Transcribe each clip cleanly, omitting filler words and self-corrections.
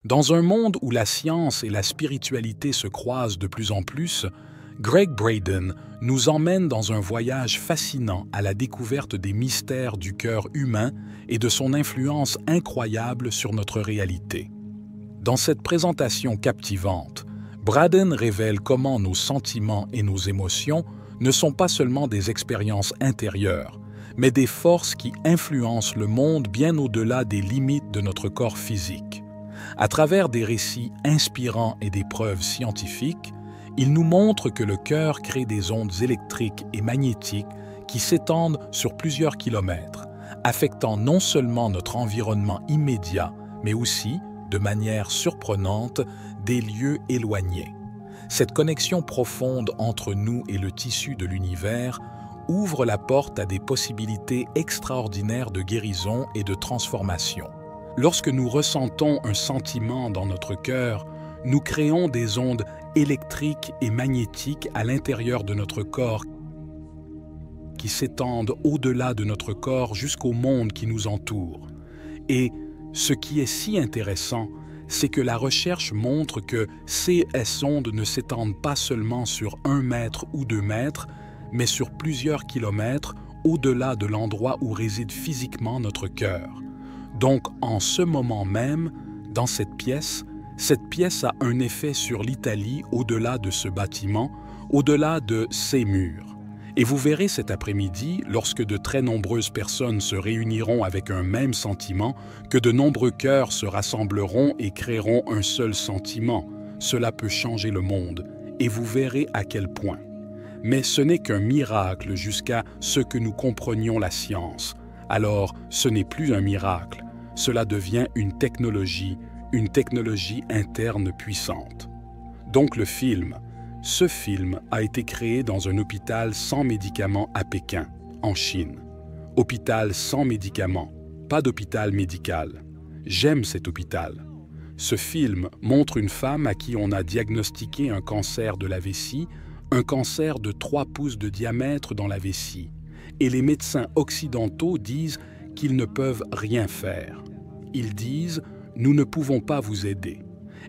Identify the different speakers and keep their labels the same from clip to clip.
Speaker 1: Dans un monde où la science et la spiritualité se croisent de plus en plus, Gregg Braden nous emmène dans un voyage fascinant à la découverte des mystères du cœur humain et de son influence incroyable sur notre réalité. Dans cette présentation captivante, Braden révèle comment nos sentiments et nos émotions ne sont pas seulement des expériences intérieures, mais des forces qui influencent le monde bien au-delà des limites de notre corps physique. À travers des récits inspirants et des preuves scientifiques, il nous montre que le cœur crée des ondes électriques et magnétiques qui s'étendent sur plusieurs kilomètres, affectant non seulement notre environnement immédiat, mais aussi, de manière surprenante, des lieux éloignés. Cette connexion profonde entre nous et le tissu de l'univers ouvre la porte à des possibilités extraordinaires de guérison et de transformation. Lorsque nous ressentons un sentiment dans notre cœur, nous créons des ondes électriques et magnétiques à l'intérieur de notre corps qui s'étendent au-delà de notre corps jusqu'au monde qui nous entoure. Et ce qui est si intéressant, c'est que la recherche montre que ces ondes ne s'étendent pas seulement sur 1 mètre ou 2 mètres, mais sur plusieurs kilomètres au-delà de l'endroit où réside physiquement notre cœur. Donc, en ce moment même, dans cette pièce a un effet sur l'Italie au-delà de ce bâtiment, au-delà de ces murs. Et vous verrez cet après-midi, lorsque de très nombreuses personnes se réuniront avec un même sentiment, que de nombreux cœurs se rassembleront et créeront un seul sentiment. Cela peut changer le monde, et vous verrez à quel point. Mais ce n'est qu'un miracle jusqu'à ce que nous comprenions la science. Alors, ce n'est plus un miracle, cela devient une technologie interne puissante. Donc ce film a été créé dans un hôpital sans médicaments à Pékin, en Chine. Hôpital sans médicaments, pas d'hôpital médical. J'aime cet hôpital. Ce film montre une femme à qui on a diagnostiqué un cancer de la vessie, un cancer de 3 pouces de diamètre dans la vessie. Et les médecins occidentaux disent qu'ils ne peuvent rien faire. Ils disent « Nous ne pouvons pas vous aider ».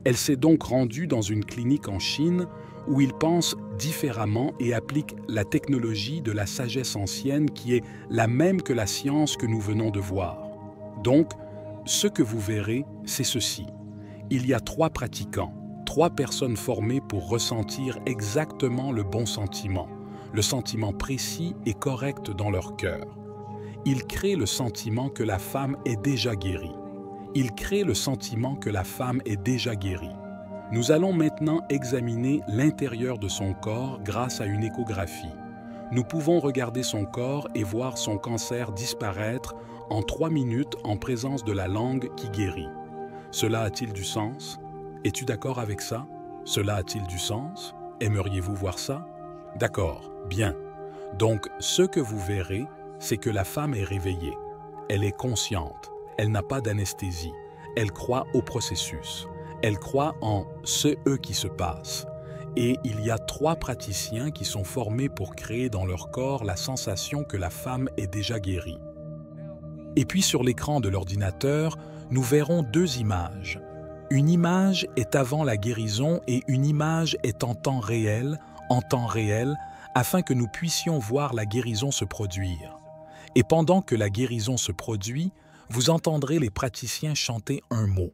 Speaker 1: Elle s'est donc rendue dans une clinique en Chine où ils pensent différemment et appliquent la technologie de la sagesse ancienne qui est la même que la science que nous venons de voir. Donc, ce que vous verrez, c'est ceci. Il y a 3 pratiquants, 3 personnes formées pour ressentir exactement le bon sentiment, le sentiment précis et correct dans leur cœur. Ils créent le sentiment que la femme est déjà guérie. Ils créent le sentiment que la femme est déjà guérie. Nous allons maintenant examiner l'intérieur de son corps grâce à une échographie. Nous pouvons regarder son corps et voir son cancer disparaître en 3 minutes en présence de la langue qui guérit. Cela a-t-il du sens? Es-tu d'accord avec ça? Cela a-t-il du sens? Aimeriez-vous voir ça? D'accord, bien. Donc, ce que vous verrez, c'est que la femme est réveillée. Elle est consciente. Elle n'a pas d'anesthésie. Elle croit au processus. Elle croit en ce qui se passe. Et il y a 3 praticiens qui sont formés pour créer dans leur corps la sensation que la femme est déjà guérie. Et puis sur l'écran de l'ordinateur, nous verrons 2 images. Une image est avant la guérison et une image est en temps réel, afin que nous puissions voir la guérison se produire. Et pendant que la guérison se produit, vous entendrez les praticiens chanter un mot.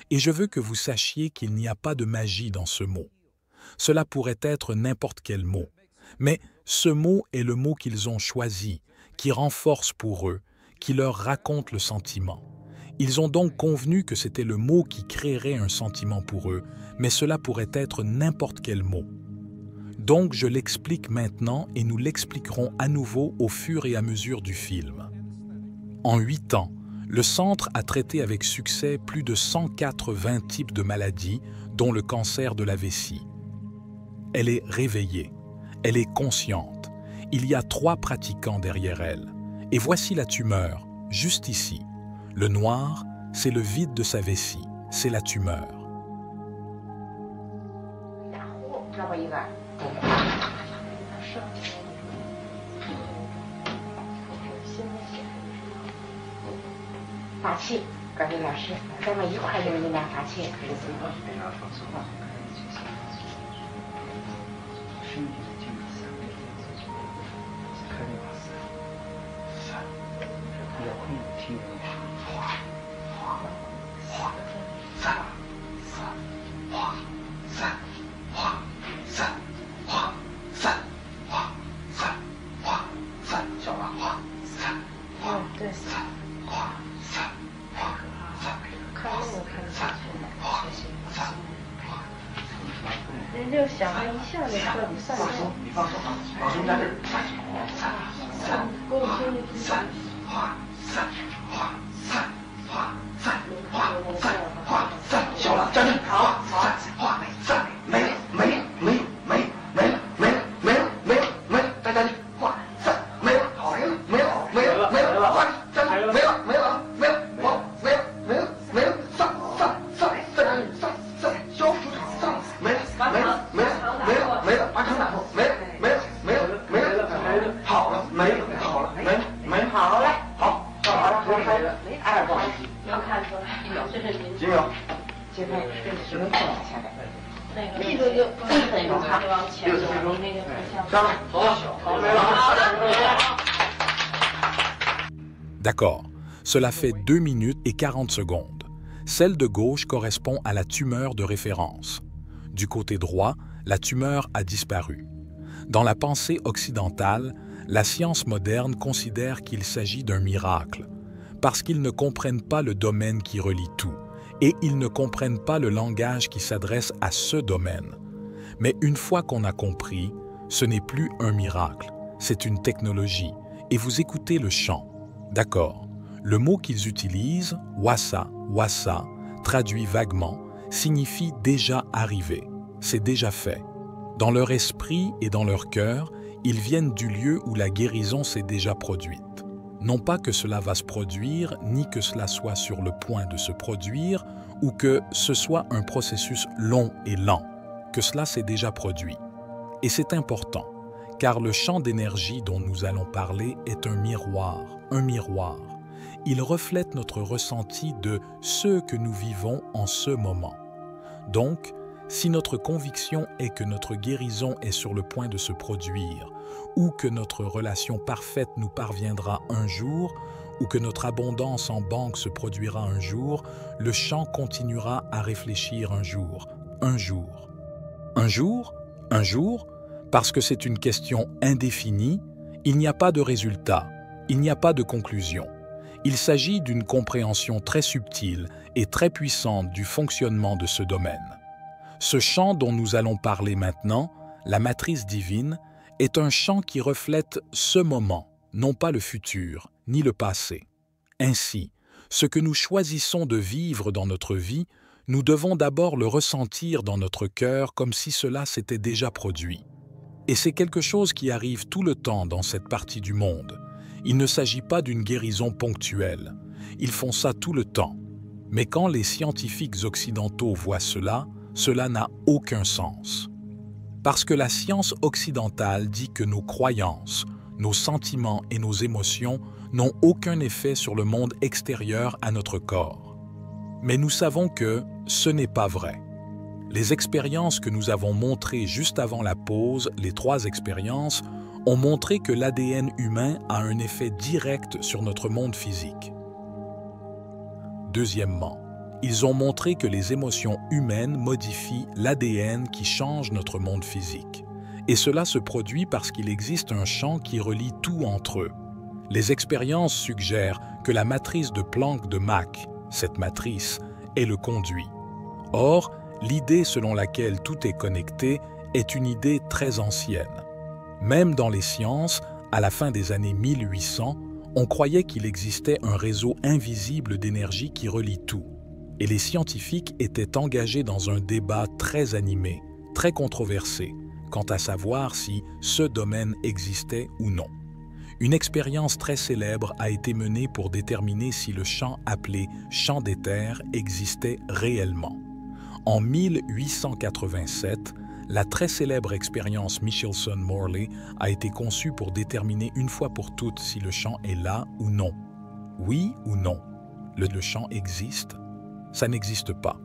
Speaker 1: Et je veux que vous sachiez qu'il n'y a pas de magie dans ce mot. Cela pourrait être n'importe quel mot. Mais ce mot est le mot qu'ils ont choisi, qui renforce pour eux, qui leur raconte le sentiment. Ils ont donc convenu que c'était le mot qui créerait un sentiment pour eux, mais cela pourrait être n'importe quel mot. Donc je l'explique maintenant et nous l'expliquerons à nouveau au fur et à mesure du film. En 8 ans, le centre a traité avec succès plus de 180 types de maladies, dont le cancer de la vessie. Elle est réveillée, elle est consciente. Il y a 3 pratiquants derrière elle. Et voici la tumeur, juste ici. Le noir, c'est le vide de sa vessie, c'est la tumeur.
Speaker 2: 各位老师，咱们一块用云南法器。
Speaker 3: 人就想了一下就彻底散了。
Speaker 4: 你放手，老师在这儿。
Speaker 3: 给我听一听。
Speaker 4: 小了，站着。好，没了，再站去。没了，好，没了，快，站住，没了，散，消除散，没了，把场打破，没了，好了，没了，好了，哎，不好意思，
Speaker 3: 能看出来，这是您。
Speaker 4: 几秒？
Speaker 2: 这边是能放下来。
Speaker 3: 那个力度就1分钟哈，往前走，那个
Speaker 4: 下来，好，没了。
Speaker 1: D'accord, cela fait 2 minutes et 40 secondes. Celle de gauche correspond à la tumeur de référence. Du côté droit, la tumeur a disparu. Dans la pensée occidentale, la science moderne considère qu'il s'agit d'un miracle, parce qu'ils ne comprennent pas le domaine qui relie tout, et ils ne comprennent pas le langage qui s'adresse à ce domaine. Mais une fois qu'on a compris, ce n'est plus un miracle, c'est une technologie, et vous écoutez le chant. D'accord, le mot qu'ils utilisent, wassa, traduit vaguement, signifie déjà arrivé, c'est déjà fait. Dans leur esprit et dans leur cœur, ils viennent du lieu où la guérison s'est déjà produite. Non pas que cela va se produire, ni que cela soit sur le point de se produire, ou que ce soit un processus long et lent, que cela s'est déjà produit. Et c'est important, car le champ d'énergie dont nous allons parler est un miroir. Il reflète notre ressenti de ce que nous vivons en ce moment. Donc, si notre conviction est que notre guérison est sur le point de se produire, ou que notre relation parfaite nous parviendra un jour, ou que notre abondance en banque se produira un jour, le champ continuera à réfléchir un jour. Parce que c'est une question indéfinie, il n'y a pas de résultat, il n'y a pas de conclusion. Il s'agit d'une compréhension très subtile et très puissante du fonctionnement de ce domaine. Ce champ dont nous allons parler maintenant, la matrice divine, est un champ qui reflète ce moment, non pas le futur, ni le passé. Ainsi, ce que nous choisissons de vivre dans notre vie, nous devons d'abord le ressentir dans notre cœur comme si cela s'était déjà produit. Et c'est quelque chose qui arrive tout le temps dans cette partie du monde. Il ne s'agit pas d'une guérison ponctuelle. Ils font ça tout le temps. Mais quand les scientifiques occidentaux voient cela, cela n'a aucun sens. Parce que la science occidentale dit que nos croyances, nos sentiments et nos émotions n'ont aucun effet sur le monde extérieur à notre corps. Mais nous savons que ce n'est pas vrai. Les expériences que nous avons montrées juste avant la pause, les 3 expériences, ont montré que l'ADN humain a un effet direct sur notre monde physique. Deuxièmement, ils ont montré que les émotions humaines modifient l'ADN qui change notre monde physique. Et cela se produit parce qu'il existe un champ qui relie tout entre eux. Les expériences suggèrent que la matrice de Planck de Mach, cette matrice, est le conduit. Or, l'idée selon laquelle tout est connecté est une idée très ancienne. Même dans les sciences, à la fin des années 1800, on croyait qu'il existait un réseau invisible d'énergie qui relie tout. Et les scientifiques étaient engagés dans un débat très animé, très controversé, quant à savoir si ce domaine existait ou non. Une expérience très célèbre a été menée pour déterminer si le champ appelé champ d'éther existait réellement. En 1887, la très célèbre expérience Michelson-Morley a été conçue pour déterminer une fois pour toutes si le champ est là ou non. Oui ou non. Le chant existe? Ça n'existe pas.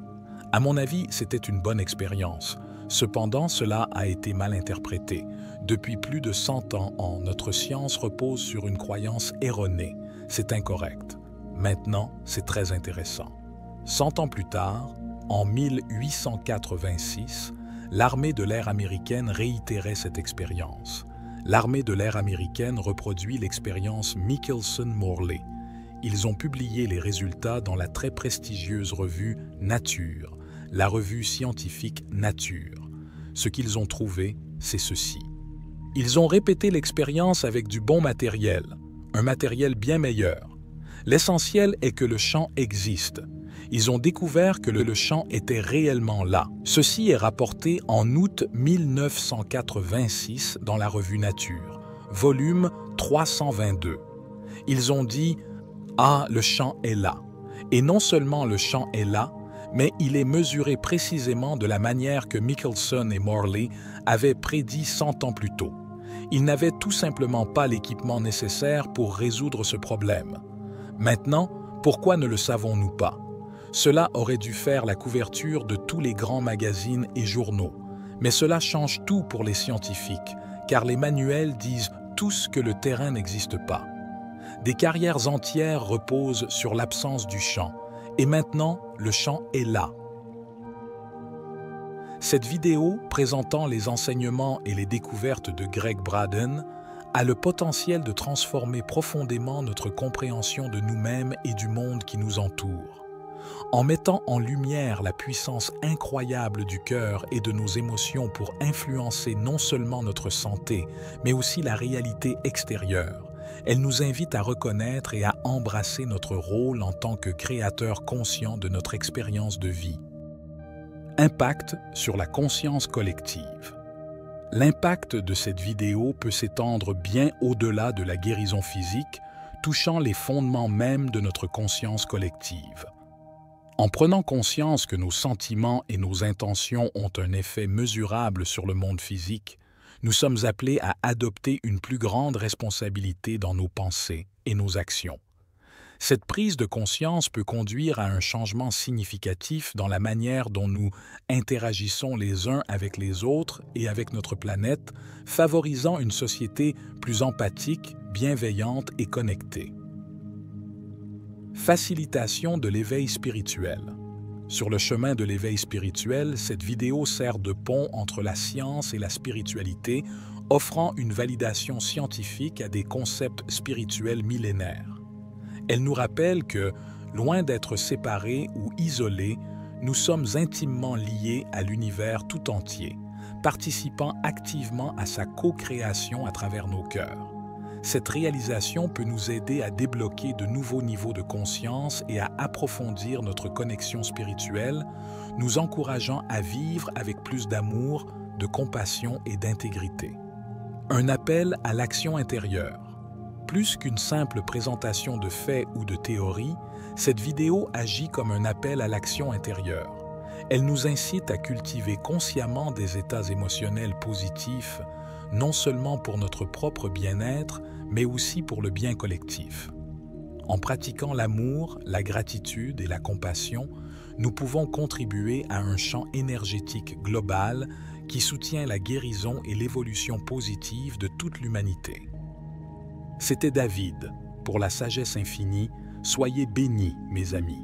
Speaker 1: À mon avis, c'était une bonne expérience. Cependant, cela a été mal interprété. Depuis plus de 100 ans, notre science repose sur une croyance erronée. C'est incorrect. Maintenant, c'est très intéressant. 100 ans plus tard, en 1886, l'armée de l'air américaine réitérait cette expérience. L'armée de l'air américaine reproduit l'expérience Michelson-Morley. Ils ont publié les résultats dans la très prestigieuse revue Nature, la revue scientifique Nature. Ce qu'ils ont trouvé, c'est ceci. Ils ont répété l'expérience avec du bon matériel, un matériel bien meilleur. L'essentiel est que le chant existe. Ils ont découvert que le chant était réellement là. Ceci est rapporté en août 1986 dans la revue Nature, volume 322. Ils ont dit « Ah, le chant est là ». Et non seulement le chant est là, mais il est mesuré précisément de la manière que Michelson et Morley avaient prédit 100 ans plus tôt. Ils n'avaient tout simplement pas l'équipement nécessaire pour résoudre ce problème. Maintenant, pourquoi ne le savons-nous pas? Cela aurait dû faire la couverture de tous les grands magazines et journaux. Mais cela change tout pour les scientifiques, car les manuels disent tous que le terrain n'existe pas. Des carrières entières reposent sur l'absence du chant, et maintenant, le chant est là. Cette vidéo, présentant les enseignements et les découvertes de Gregg Braden, a le potentiel de transformer profondément notre compréhension de nous-mêmes et du monde qui nous entoure. En mettant en lumière la puissance incroyable du cœur et de nos émotions pour influencer non seulement notre santé, mais aussi la réalité extérieure, elle nous invite à reconnaître et à embrasser notre rôle en tant que créateurs conscients de notre expérience de vie. Impact sur la conscience collective. L'impact de cette vidéo peut s'étendre bien au-delà de la guérison physique, touchant les fondements mêmes de notre conscience collective. En prenant conscience que nos sentiments et nos intentions ont un effet mesurable sur le monde physique, nous sommes appelés à adopter une plus grande responsabilité dans nos pensées et nos actions. Cette prise de conscience peut conduire à un changement significatif dans la manière dont nous interagissons les uns avec les autres et avec notre planète, favorisant une société plus empathique, bienveillante et connectée. Facilitation de l'éveil spirituel. Sur le chemin de l'éveil spirituel, cette vidéo sert de pont entre la science et la spiritualité, offrant une validation scientifique à des concepts spirituels millénaires. Elle nous rappelle que, loin d'être séparés ou isolés, nous sommes intimement liés à l'univers tout entier, participant activement à sa co-création à travers nos cœurs. Cette réalisation peut nous aider à débloquer de nouveaux niveaux de conscience et à approfondir notre connexion spirituelle, nous encourageant à vivre avec plus d'amour, de compassion et d'intégrité. Un appel à l'action intérieure. Plus qu'une simple présentation de faits ou de théories, cette vidéo agit comme un appel à l'action intérieure. Elle nous incite à cultiver consciemment des états émotionnels positifs, non seulement pour notre propre bien-être, mais aussi pour le bien collectif. En pratiquant l'amour, la gratitude et la compassion, nous pouvons contribuer à un champ énergétique global qui soutient la guérison et l'évolution positive de toute l'humanité. C'était David, pour la sagesse infinie, soyez bénis, mes amis.